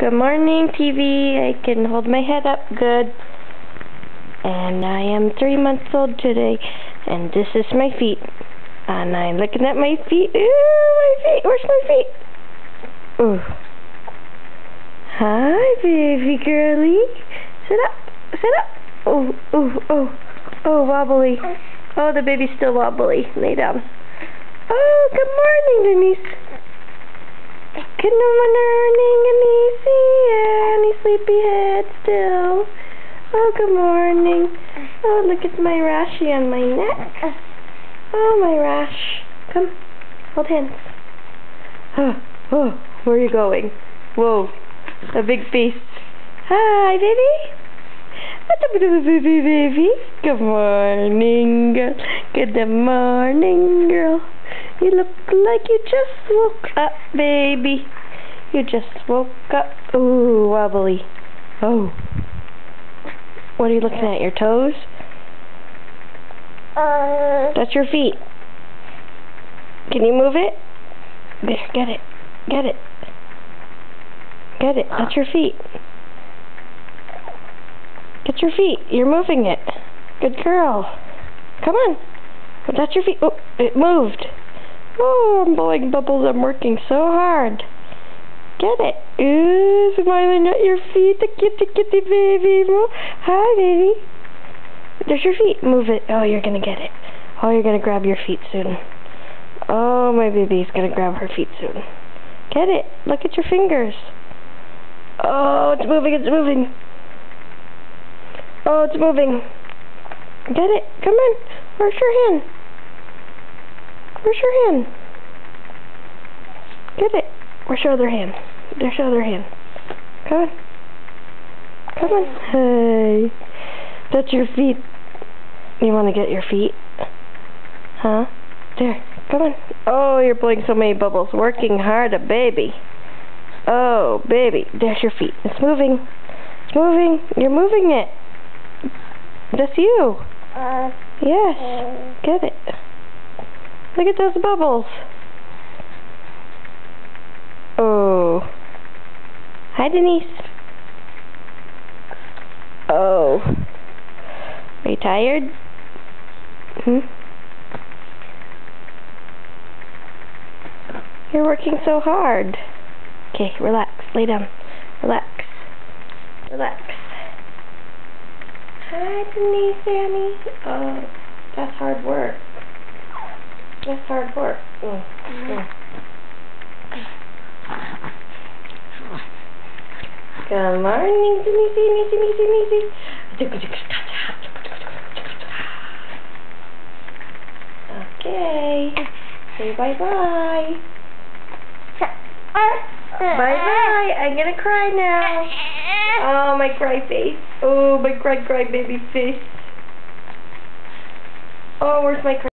Good morning, TV. I can hold my head up good. And I am 3 months old today. And this is my feet. And I'm looking at my feet. Ooh, my feet. Where's my feet? Ooh. Hi, baby girly. Sit up. Sit up. Oh, oh, oh. Oh, wobbly. Oh, the baby's still wobbly. Lay down. Oh, good morning, Denise. Good morning, Annie, sleepyhead still. Oh, good morning. Oh, look at my rashy on my neck. Oh, my rash. Come, hold hands. Oh, where are you going? Whoa, a big face. Hi, baby. Baby. Good morning, girl. Good morning, girl. You look like you just woke up, baby. You just woke up. Ooh, wobbly. Oh. What are you looking at? Your toes? That's your feet. Can you move it? There, get it. Get it. Get it. That's your feet. Get your feet. You're moving it. Good girl. Come on. That's your feet. Oh, it moved. Oh, I'm blowing bubbles. I'm working so hard. Get it. Ooh, smiling at your feet. The kitty baby. Hi, baby. There's your feet. Move it. Oh, you're going to get it. Oh, you're going to grab your feet soon. Oh, my baby's going to grab her feet soon. Get it. Look at your fingers. Oh, it's moving. It's moving. Oh, it's moving. Get it. Come on. Where's your hand? Where's your hand? Get it. Where's your other hand? There's your other hand. Come on. Come on. Hey. That's your feet. You want to get your feet? Huh? There. Come on. Oh, you're blowing so many bubbles. Working hard, a baby. Oh, baby. There's your feet. It's moving. It's moving. You're moving it. That's you. Yes. Get it. Look at those bubbles. Oh. Hi, Denise. Oh. Are you tired? You're working so hard. Okay, relax. Lay down. Relax. Relax. Hi, Denise, Annie. Oh, that's hard work. That's hard work. Good morning, Denise. Okay. Say bye-bye. Bye-bye. I'm gonna cry now. Oh, my cry face. Oh, my cry baby face. Oh, where's my cry?